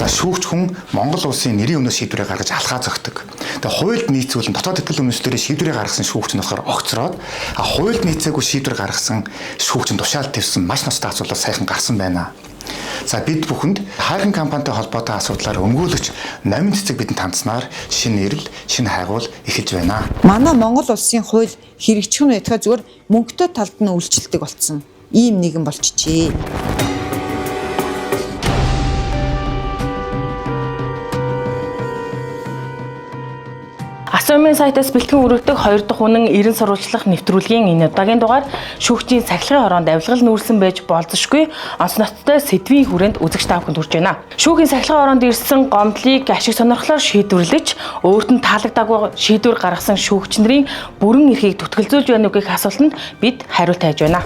За шүүгч хүн Монгол улсын нэрийн өмнө шийдвэрээ гаргаж алхаа зогтдог. Тэгээ хуульд нийцүүлэн дотоод итгэл үндэслэлээр шийдвэрээ гаргасан шүүгч нь болохоор огцроод хуульд нийцээгүй шийдвэр гаргасан шүүгч нь тушаал тавьсан маш ноцтой асуудал сайхан гарсан байна. За бид бүхэнд хайрхан компанитай холбоотой асуудлаар өмгөөлөгч Номин Цэцэг бидэнд хандсанаар шинэ эрэл, шинэ хайгуул эхэлж байна. Манай Монгол улсын хууль хэрэгжих нь байтугай зүгээр мөнгөтэй талд нь үйлчлдэг болсон. Ийм нэгэн болчихжээ. Асуумын сайтаас бэлтгэн өргөдөг 2 дахь үнэн 90 сурвалжлах нэвтрүүлгийн энэ удаагийн дугаар шүүгчийн сахилгын хороонд авилгал нүүрсэн байж болзошгүй онц ноцтой сэдвийн хүрээнд үзэгч та бүхэнд хүрч байна. Шүүхийн сахилгын хороонд ирсэн гомдлыг ашиг сонирхлоор шийдвэрлэж өөрт нь таалагдаагүй шийдвэр гаргасан шүүгч нарын бүрэн эрхийг түтгэлзүүлж байна уу гэх асуултанд бид хариулт хайж байна.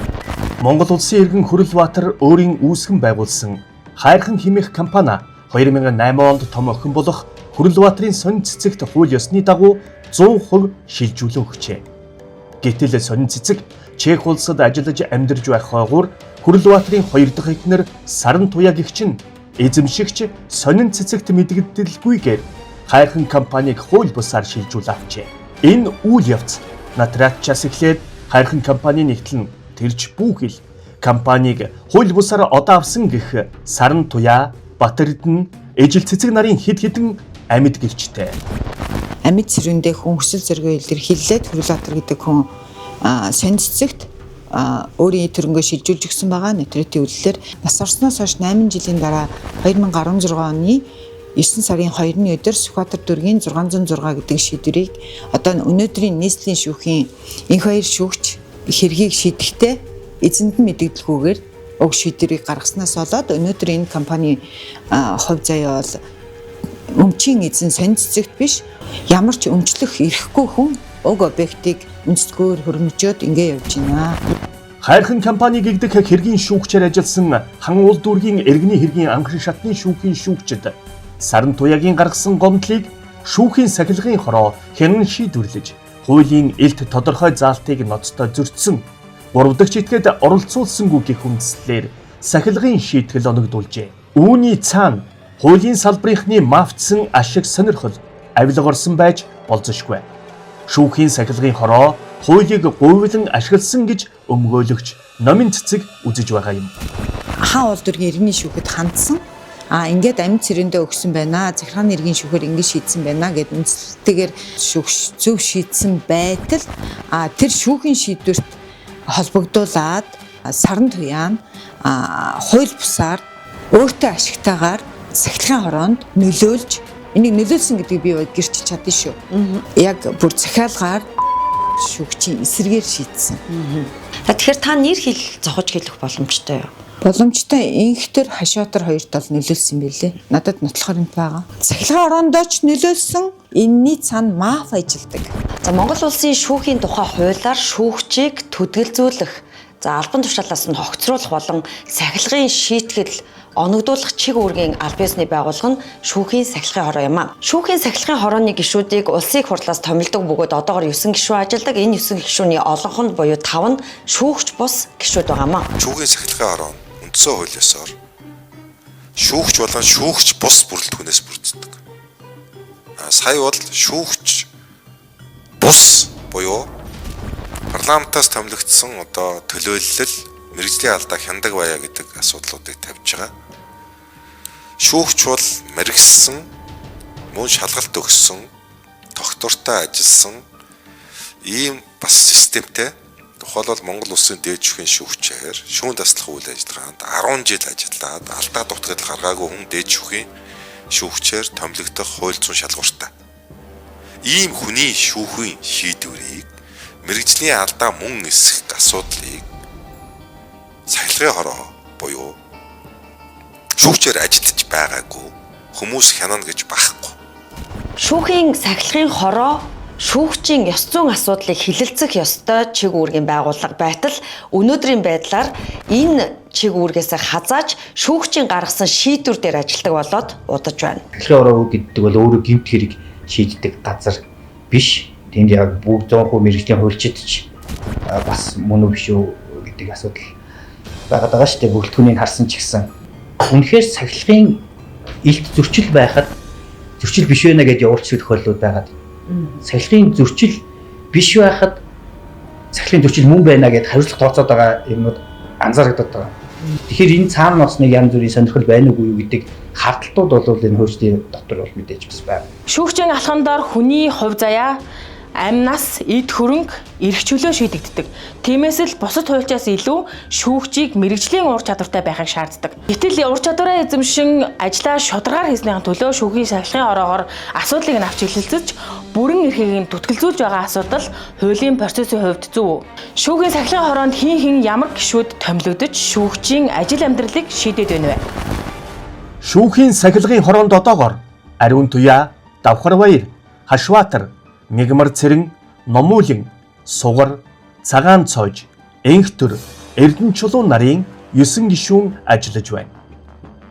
Монгол улсын иргэн Хүрэлбаатар өөрийн үүсгэн байгуулсан хайрхан хэмээх компани 2008 онд том охин болох Хүрэлбаатарын сонин цэцэгт хууль ёсны дагуу 100% шилжүүлэн өгчээ. Гэтэл сонин цэцэг Чех улсад ажиллаж амьдарч байх хойгуур Хүрэлбаатарын 2 дахь эхнэр Саран Туяа гэгчин эзэмшигч сонин цэцэгт мэдэгдэлгүйгээр хайрхан компанийг хууль бусаар шилжүүл авчээ. Энэ үйл явц Натраачаас эхлээд хайрхан компани нэгтлэн тэрж бүхэл компанийг хууль бусаар одоо авсан гэх Саран Туяа, Батэрдэн, ижил цэцэг нарын хэд хэдэн амьд гэрчтэй. Амьд цэрэндээ хүн хүсэл зоригоо илэрхийлээд Хүрэлбаатар гэдэг хүн сонин цэцэгт өөрийн төрөнгөө шилжүүлж өгсөн байгаа. Нотариатын үйлдэлээр нас орсноос хойш 8 жилийн дараа 2016 оны 9 сарын 2-ны өдөр Сүхбаатар дүргийн 606 гэдэг шийдвэрийг одоо өнөөдрийн нийслэлийн шүүхийн энх хоёр шүүгч хэргийг шийдэхдээ эзэнд нь мэдэгдэлгүйгээр уг шийдвэрийг гаргаснаас болоод өнөөдөр энэ компани хувь заяа бол өмчийн эзэн сонин цэцэгт биш ямар ч өмчлөх эрхгүй хүн уг объектыг үндэслэгөөр хөрмөжөөд ингэ явж байна. Хайрхан компани гэгдэх хэргийн шүүгчээр ажилласан хан уул дүүргийн иргэний хэргийн анхан шатны шүүхийн шүүгчд Саран Туяагийн гаргасан гомдлыг шүүхийн сахилгын хороо хянан шийдвэрлэж хуулийн илт тодорхой заалтыг ноцтой зөрчсөн 3 дахь этгээд оролцуулсангүй гэх үндслээр сахилгын шийтгэл оногдуулжээ. Үүний цаана хуулийн салбарынхны мафцсан ашиг сонирхол авилга орсон байж болзошгүй. Шүүхийн сахилгын хороо хуулийг гуйлан ашигласан гэж өмгөөлөгч Номин Цэцэг үзэж байгаа юм. Хаан уул дүүргийн иргэний шүүхэд хандсан. Ингээд амьд цэрэндээ өгсөн байна. Захиргааны иргэн шүүхээр ингэж шийдсэн байна гэд үндэслэлтэйгээр шүүгч зөв шийдсэн байтал тэр шүүхийн шийдвэрт холбогдуулаад Саран Туяа хууль бусаар өөртөө ашигтайгаар сахилгын хороонд нөлөөлж энийг нөлөөлсөн гэдгийг би гэрчиж чадна шүү. Яг бүр захиалгаар шүүгчийн эсрэгээр шийдсэн. Тэгэхээр та нэр хэл зохиж хэлэх боломжтой юу? Боломжтой инхтэр хашаатар хоёрт бол нөлөөлсөн байлээ. Надад нотлохоор юм байгаа. Сахилгын хороондоо ч нөлөөлсөн. Энэний цаана маф ажилдаг. За Монгол улсын шүүхийн тухай хуулиар шүүгчийг төдөлзүүлэх, албан тушаалаас нь хогцруулах болон сахилгын шийтгэл оногдуулах чиг үүргийн аль биесний байгууллага нь шүүхийн сахилгын хороо юм а. Шүүхийн сахилгын хорооны гишүүдийг улсын их хурлаас томилдог бөгөөд одоогоор 9 гишүү ажилладаг. Энэ 9 гишүүний олонх нь буюу 5 нь шүүгч бус гишүүд байгаа юм а. Шүүхийн сахилгын хороо үндсэн хуулиасаар шүүгч болон шүүгч бус бүрэлдэхүүнээс бүрддэг. Сая бол шүүгч бус буюу парламентаас томилогдсон одоо төлөөлөл мэргэжлийн алдаа хяндаг байя гэдэг асуудлуудыг тавьж байгаа. Шүүгч бол мэргэжсэн, мөн шалгалт өгсөн, тогтвортой ажилласан ийм бас системтэй. Тухайлбал Монгол улсын дээд шүүхийн шүүгчээр шүүн таслах үйл ажиллагаанд 10 жил ажиллаад алдаа дутагдал гаргаагүй хүн дээд шүүхийн шүүгчээр томилогдох хууль зүйн шалгууртай. Ийм хүний шүүхийн шийдвэрийг мэргэжлийн алдаа мөн эсэх асуудлыг сахилгын хороо буюу шүүгчээр ажиллаж байгаагүй хүмүүс хянана гэж байхгүй. Шүүхийн сахилгын хороо шүүгчийн ёс зүйн асуудлыг хилэлцэх ёстой чиг үүргийн байгууллага байтал өнөөдрийн байдлаар энэ чиг үүргээс хазааж шүүгчийн гаргасан шийдвэр дээр ажилладаг болоод удаж байна. Сахилгын хороо гэдэг бол өөрөө гэмт хэрэг шийддэг газар биш. Тэнд яг бүгд 100% мэргэжлийн хуульчид ч бас мөн үү биш үү гэдэг асуудал байгаа шүү дээ. Бүрэлдэхүүнийг харсан ч гэсэн үнэхээр сахилгын илт зөрчил байхад зөрчил биш байна гэж явуулчих тохиолдлууд байгаад. Сахилгын зөрчил биш байхад сахилгын зөрчил мөн байна гэдээ хариуцлага тооцоод байгаа юмнууд анзаарэгдээд байгаа. Тэгэхээр энэ цаана бас нэг янз бүрийн сонирхол байна уугүй юу гэдэг хардталтууд бол энэ хөгжлийн дотор бол мэдээж бас байна. Шүүгчийн алхам доор хүний хувь заяа, амь нас, эд хөрөнгө, эрх чөлөө шийдэгддэг. Тиймээс л бусад хуульчаас илүү шүүгчийг мэрэгжлийн ур чадвартай байхыг шаарддаг. Гэтэл ур чадвараа эзэмшин ажлаа шударгаар хийснийхэн төлөө шүүхийн сахилгын ороогоор асуудлыг нь авч хэлэлцэж, бүрэн эрхийг нь түтгэлзүүлж байгаа асуудал хуулийн процессын хувьд зөв. Шүүхийн сахилгын хороонд хэн ямар гишүүд томилогдож шүүгчийн ажил амьдралыг шийдээд байна вэ? Шүүхийн сахилгын хороонд одоогоор Ариун Туяа, Давхар Баяр, Хашваатар, Мигмар Цэрэн, Номуулин, Сугар, Цагаан Цоож, Энхтөр, Эрдэнэ Чулуун нарын 9 гишүүн ажиллаж байна.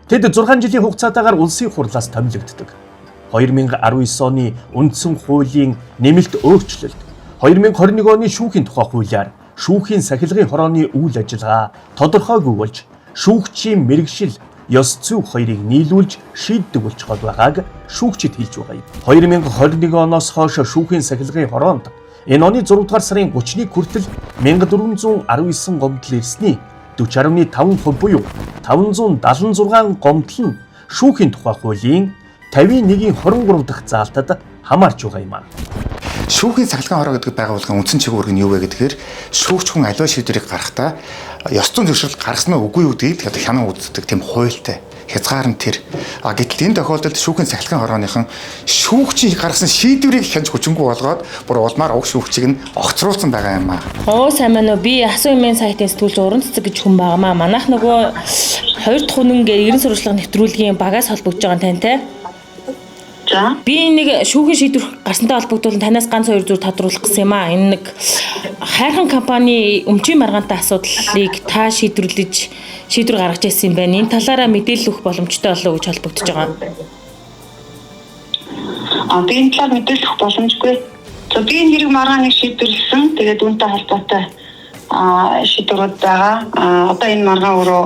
Тэд 6 жилийн хугацаатаагаар улсын хурлаас томилогддог. 2019 оны үндсэн хуулийн нэмэлт өөрчлөлт, 2021 оны шүүхийн тухай хуулиар шүүхийн сахилгын хорооны үйл ажиллагаа тодорхойгүй болж шүүгчийн мэрэгшил ёс зүйн хоёрыг нийлүүлж шийддэг болчиход байгааг шүүгчид хэлж байгаа юм. 2021 оноос хойш шүүхийн сахилгын хороонд энэ оны 6 дугаар сарын 30-ны хүртэл 1419 гомдол ирсний 40.5% буюу 576 гомдол нь шүүхийн тухай хуулийн 51-ийн 23 дахь заалтад хамаарч байгаа юм аа. Шүүхийн сахилгын хороо гэдэг байгууллагын үндсэн чиглэл нь юу вэ гэдгээр шүүгч хүн аливаа шийдвэрийг гаргахдаа ёс зүйн зөвшөөрөл гаргасан уу үгүй юу гэдгийг одоо хянан үздэг тийм хуультай хязгаар нь тэр. Гэтэл энэ тохиолдолд шүүхийн сахилгын хорооныхон шүүгчийн гаргасан шийдвэрийг хянж хүчингүй болгоод бүр улмаар уг шүүгчийг нь огцруулсан байгаа юм аа. Оо сайн мань уу, би Асуу эмийн сайтын сэтгүүлч Уран Цэцэг гэж хүн байгаамаа. Манайх нөгөө 2 дахь үнэн гээ ерэн сурвалжлага нэвтрүүлгийн багаас холбогдож байгаа юм тантай. Би нэг шүүхийн шийдвэр гарсантай холбогдуулан танаас ганц 2 зүйл тодруулах гэсэн юм аа. Энэ нэг хайрхан компани өмчийн маргаантай асуудлыг та шийдвэр гаргаж ирсэн юм байна. Энэ талаараа мэдээлэл өгөх боломжтой болов уу гэж холбогдож байгаа. Би энэ талаар мэдээлэл өгөх боломжгүй. Би энэ хэрэг маргааныг шийдвэрлсэн. Тэгээд үүнтэй холбоотой шийдвэрүүд байгаа. Одоо энэ маргаан өөрөө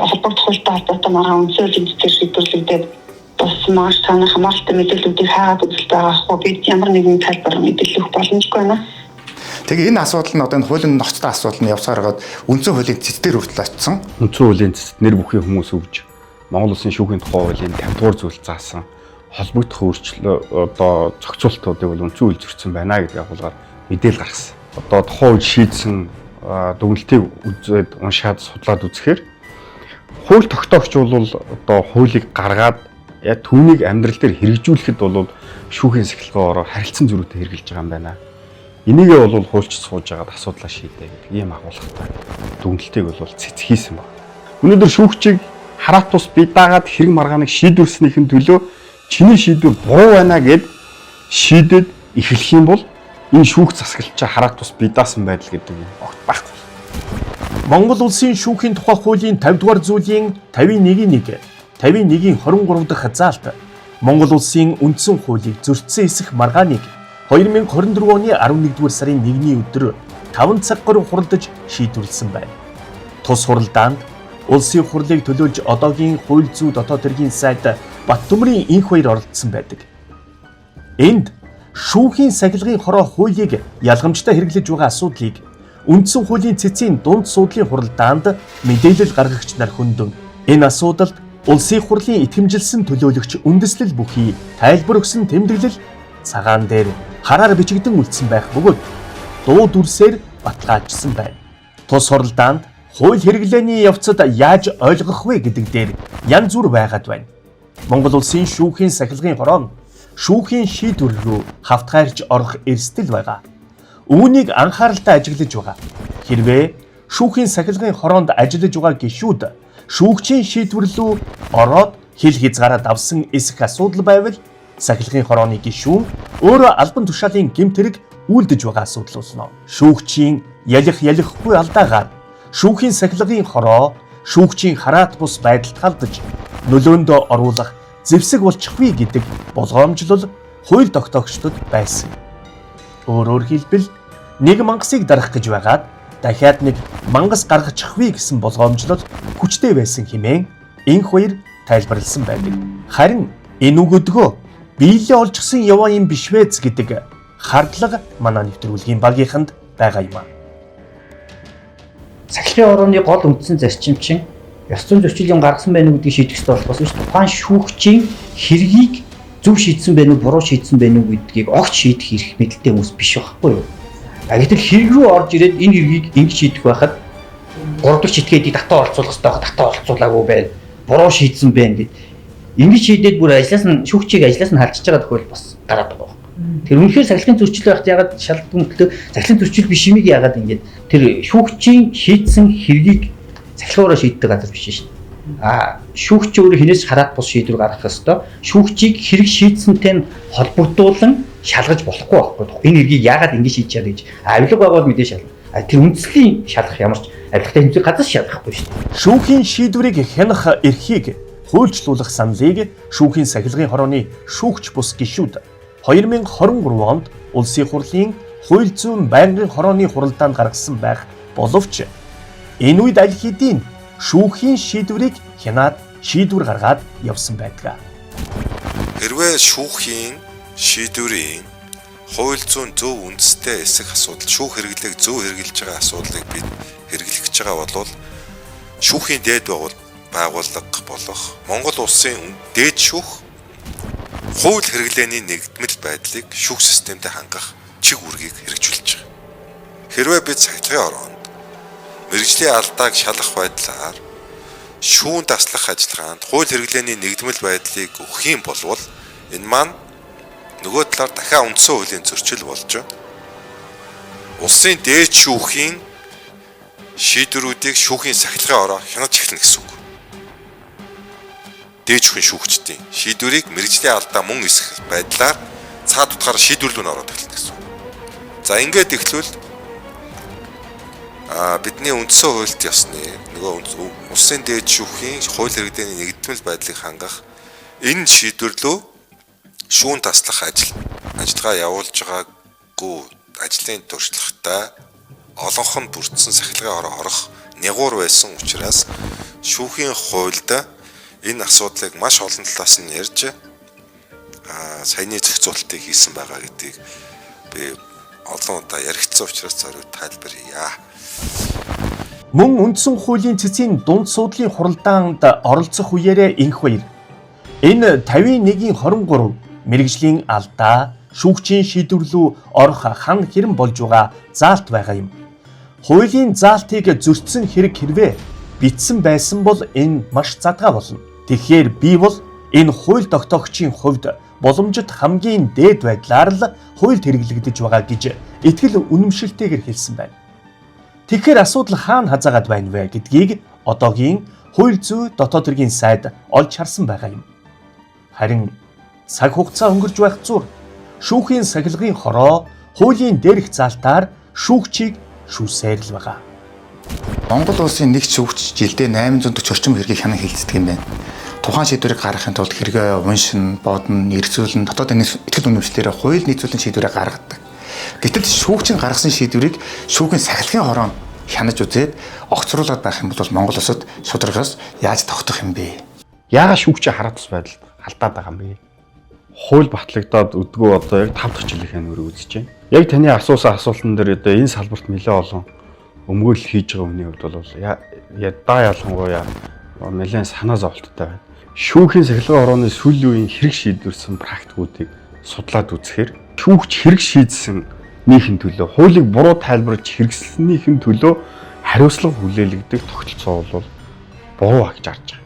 холбогдох хуультай холбоотой маргаан үндсээр шийдвэрлэгдээд бас маш таны хамааралтай мэдээллүүдийг хаагаад үзэл байгаа хгүй бид ямар нэгэн тайлбар мэдээлэл өгөх боломжгүй байна. Тэгээ энэ асуудал нь одоо энэ хуулийн ноцтой асуудал нь явсаар гоод үндсэн хуулийн цэцээр хүртэл очсон. Үндсэн хуулийн цэцэд нэр бүхий хүмүүс өвж Монгол Улсын шүүхийн тухай хуулийн 50 дугаар зүйл заасан холбогдох өөрчлөлт одоо зохицуултуудыг бол үндсэн хууль зөрчсөн байна гэдэг агуулгаар мэдээлэл гаргасан. Одоо тухайн үед шийдсэн дүгнэлтийг үзээд уншаад судлаад үзэхээр хууль тогтоогч бол одоо хуулийг гаргаад түүнийг амьдрал дээр хэрэгжүүлэхэд бол шүүхийн сахилгаанаар харилцан зөрүүтэй хэрэгжилж байгаа юм байна. Энийгээ бол хуульч сууж байгаад асуудлаа шийдээ гэдэг ийм агуулгатай дүгнэлтийг бол цэцгийсэн байна. Өнөөдөр шүүгчийг хараат тус бие даагаад хэрэг маргааныг шийдвэрснийхэн төлөө чиний шийдвэр буруу байна гэд шийдэд эхлэх юм бол энэ шүүх засаглалчаа хараат тус бие даасан байдал гэдэг юм огт байхгүй. Монгол Улсын шүүхийн тухай хуулийн 50 дугаар зүйлийн 51-1 51-ийн 23 дахь заалт Монгол Улсын үндсэн хуулийг зөрчсөн эсэх маргааныг 2024 оны 11-р сарын 1-ний өдөр 5 цаг гаруй хуралдаж шийдвэрлсэн байна. Тус хуралдаанд улсын хурлыг төлөөлж одоогийн хууль зүйн дотоод хэргийн сайд Баттөмрийн энх баяр оролцсон байдаг. Энд шүүхийн сахилгын хороо хуулийг ялгамжтай хэрэглэж байгаа асуудлыг үндсэн хуулийн цэцгийн дунд суудлын хуралдаанд мэдээлэл гаргагч нар хөндөв. Энэ асуудалд улсын хурлын итгэмжилсэн төлөөлөгч үндэслэл бүхий тайлбар өгсөн тэмдэглэл цагаан дээр хараар бичигдэн үлдсэн байх бөгөөд дуу дүрсээр баталгаажсан байна. Тус хуралдаанд хууль хэрэглээний явцад яаж ойлгох вэ гэдэг дээр янз бүр байгаад байна. Монгол Улсын шүүхийн сахилгын хороо шүүхийн шийдвэр рүү хавтгаарч орох эрсдэл байгаа. Үүнийг анхааралтай ажиглаж байгаа. Хэрвээ шүүхийн сахилгын хороонд ажиллаж байгаа гишүүд шүүгчийн шийдвэрлүү ороод хил хязгаараа давсан эсэх асуудал байвал сахилгын хорооны гишүүн өөрөө албан тушаалын гэмт хэрэг үйлдэж байгаа асуудал болно. Шүүгчийн ялихгүй алдаагаар шүүхийн сахилгын хороо шүүгчийн хараат бус байдалд халдаж нөлөөндөө оруулах зэвсэг болчихгүй гэдэг болгоомжлол хууль тогтоогчдод байсан. Өөрөөр хэлбэл нэг мангасыг дарах гэж байгаад дахиад нэг мангас гаргачихгүй гэсэн болгоомжлол хүчтэй байсан хэмээн энх баяр тайлбарлсан байдаг. Харин энэ үг өдгөө биелээ олжсон яваа юм биш вэз гэдэг хардлага манай нэвтрүүлгийн багийнханд байгаа юм а. Сахилгын орооны гол үндсэн зарчим чинь ёс зүйн зөрчил юм гаргасан байна уу гэдгийг шийдэх хэрэгтэй болохоос биш тухайн шүүгчийн хэргийг зөв шийдсэн байна уу буруу шийдсэн байна уу гэдгийг огт шийдэх эрх мэдэлтэй хүмүүс биш байхгүй юу. Гэтэл хэрэг рүү орж ирээд энэ хэргийг ингэж шийдэх байхад 3 дахь шийдгээдийг татаа оролцуулах хэрэгтэй байх, татаа оролцуулаагүй байна. Буруу шийдсэн байна гэд. Ингэж шийдээд бүр ажлаас нь шүүгчийг ажлаас нь халдчихж байгаа тохиол бас гараад байгаа. Тэр үнэхээр сахилгын зөрчил байхад ягаад шалгалтгүй сахилгын зөрчил биш юмыг ягаад ингэж тэр шүүгчийн шийдсэн хэргийг сахилгаараа шийддэг газар биш шин. Шүүгч өөрөө хинээс хараад бус шийдвэр гаргах ёстой. Шүүгчийг хэрэг шийдсэнтэй нь холбогдуулан шалгаж болохгүй байхгүй. Энэ хэргийг ягаад ингэж шийдэж чадаа гэж. Авилга байгуул мэдээ шалгах. Тэр үндслийн шалгах ямарч авилгатай хэмжээ газар шалгахгүй шин. Шүүхийн шийдвэрийг хянах эрхийг хуульчлуулах саналыг шүүхийн сахилгын хорооны шүүгч бус гишүүд 2023 онд Улсын хурлын хууль зүйн байнгын хорооны хуралдаанд гаргасан байх боловч энэ үед аль хэдийн шүүхийн шийдвэрийг хянаад шийдвэр гаргаад явсан байдаг. Хэрвээ шүүхийн шийдвэрийн хууль зүйн зөв үндэстэй эсэх асуудал, шүүх хэрэглээг зөв хэрэгжилж байгаа асуудлыг бид хэрэглэж байгаа бол шүүхийн дээд байгууллага болох Монгол улсын дээд шүүх хууль хэрэглээний нэгдмэл байдлыг шүүх системд хангах чиг үүргийг хэрэгжүүлж байгаа. Хэрвээ бид сахилгын ороонд мэргэжлийн алдааг шалгах байдлаар шүүн таслах ажиллагаанд хууль хэрэглээний нэгдмэл байдлыг өгөх юм бол энэ маань нөгөө талаар дахиад үндсэн хуулийн зөрчил болж улсын дээд шүүхийн шийдвэрүүдийг шүүхийн сахилгын ороо хянаж эхэлнэ гэсэн үг. Дээд шүүхийн шүүгчдийн шийдвэрийг мэргэжлийн алдаа мөн эсэх байдлаар цаад утгаараа шийдвэрлүүн ороод эхэлнэ гэсэн үг. За ингээд эхлвэл бидний үндсэн хуульд ёсны нөгөө улсын дээд шүүхийн хууль хэрэглээний нэгдмэл байдлыг хангах энэ шийдвэрлөө шүүн таслах ажиллагаа явуулж байгаагүй ажлын туршлагатай олонх нь бүрдсэн сахилгын ороо орох нягуур байсан учраас шүүхийн хуульд энэ асуудлыг маш олон талаас нь ярьж саяны зохицуултыг хийсэн байгаа гэдгийг би олон удаа яригдсан учраас зориуд тайлбарья. Мөн үндсэн хуулийн цэцгийн дунд суудлын хуралдаанд оролцох үеэрээ инх баяр. Энэ 51-23 мэргэжлийн алдаа шүүгчийн шийдвэрлүү орох хан хэрэм болж байгаа заалт байгаа юм. Хуулийн заалтыг зөрчсөн хэрэг хэрвээ бичсэн байсан бол энэ маш задгаа болно. Тэгэхээр би бол энэ хууль тогтоогчийн хувьд боломжит хамгийн дээд байдлаар л хуульд хэрэглэгдэж байгаа гэж итгэл үнэмшилтэйгээр хэлсэн байна. Тэгэхээр асуудал хаана хазаагаад байна вэ гэдгийг одоогийн хууль зүй дотоод хэргийн сайд олж харсан байгаа юм. Харин цаг хугацаа өнгөрч байх зур шүүхийн сахилгын хороо хуулийн дээрх заалтаар шүүгчийг шүүсээр л байгаа. Монгол улсын нэг шүүгч жилдээ 840 орчим хэргийг хянан хилцдэг юм байна. Тухайн шийдвэрийг гаргахын тулд хэрэгээ уншин, бодно, эргцүүлэн, дотоодын итгэл үнэмшлэлээр хууль нийцүүлэн шийдвэрээ гаргадаг. Гэтэл шүүгчийн гаргасан шийдвэрийг шүүхийн сахилгын хороонд хянаж үзээд огцруулаад байх юм бол Монгол улсад шударгаас яаж тогтох юм бэ? Яагаад шүүгчийн хараа тус байдалд алдаад байгаа юм бэ? Хууль батлагдаад өдгөө одоо яг 5 дахь жилийн өрөө үзэж байна. Яг таны асуусан асуултан дээр одоо энэ салбарт нэлээд олон өмгөөлөл хийж байгаа хүний хувьд бол ядаа ялангуяа нэлээд санаа зовлттой байна. Шүүхийн сахилгын орооны сүүлийн үеийн хэрэг шийдвэрсэн практикуудыг судлаад үзэхээр шүүгч хэрэг шийдсэн нийгэм төлөө хуулийг буруу тайлбарлаж хэрэгслэнийхэн төлөө хариуцлага хүлээлгдэг тогтолцоо бол буруу гэж харж байгаа.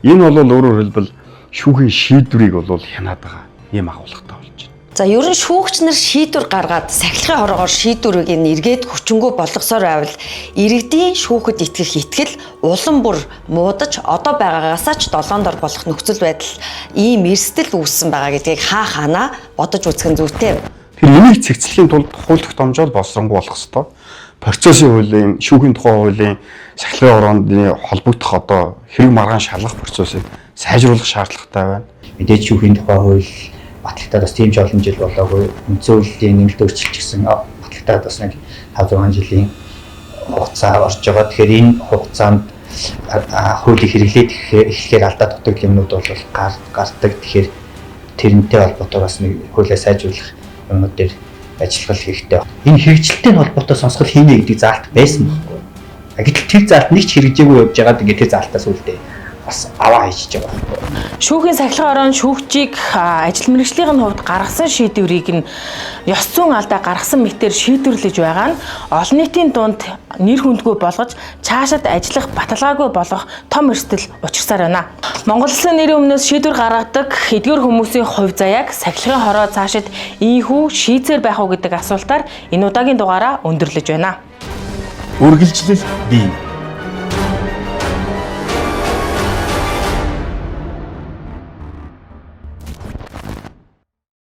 Энэ бол өөрөөр хэлбэл шүүхийн шийдвэрийг бол хянаад байгаа юм агуулгатай болж байна. За ерөн шүүгч нар шийдвэр гаргаад сахилгын хороогоор шийдвэрийг эргээд хүчингү болгосоор байвал иргэдийн шүүхэд итгэх итгэл улам бүр муудаж одоо байгаагаасаа ч долоондор болох нөхцөл байдал ийм эрсдэл үүссэн байгаа гэдгийг хаанаа бодож үзэх нь зүйтэй. Тэр энийг цэгцлэхийн тулд хууль тогтоомжоор боловсронгуй болох ёстой. Процессын хуулийн, шүүхийн тухай хуулийн сахилгын орооны холбогдох одоо хэрэг маргаан шалгах процессыг сайжруулах шаардлагатай байна. Мэдээж шүүхийн тухай хууль батлагтаад бас тийм ч олон жил болоогүй. Үндсэн хуулийн нэмэлт өөрчлөлт гэсэн батлагтаад бас нэг 5-6 жилийн хугацаа орж байгаа. Тэгэхээр энэ хугацаанд хуулийг хэрэглээд эхлэхээр алдаа дутагдал юмнууд бол гардаг. Тэгэхээр тэрнтэй холбоотой бас нэг хуулиа сайжруулах юмнууд дээр ажиллах хэрэгтэй. Энэ хэрэгжилттэй холбоотой сонсгол хийнэ гэдэг заалт байсан байхгүй. Гэтэл тэр заалт нэг ч хэрэгжээгүй явж байгаад ингээд тэр заалтаас үлдээ бас аваа хийж байгаа байхгүй. Шүүхийн сахилгын орон шүүгчийг ажил мэргэжлийн хувьд гаргасан шийдвэрийг нь ёс зүйн алдаа гаргасан мэтээр шийдвэрлэж байгаа нь олон нийтийн дунд нэр хүндгүй болгож цаашид ажиллах баталгаагүй болох том эрсдэл учирсаар байна. Монгол Улсын нэрийн өмнөөс шийдвэр гаргадаг эдгээр хүмүүсийн хувь заяаг сахилгын хороо цаашид ийхүү шийдсээр байх уу гэдэг асуултаар энэ удаагийн дугаараа өндөрлөж байна. Үргэлжлэл бий.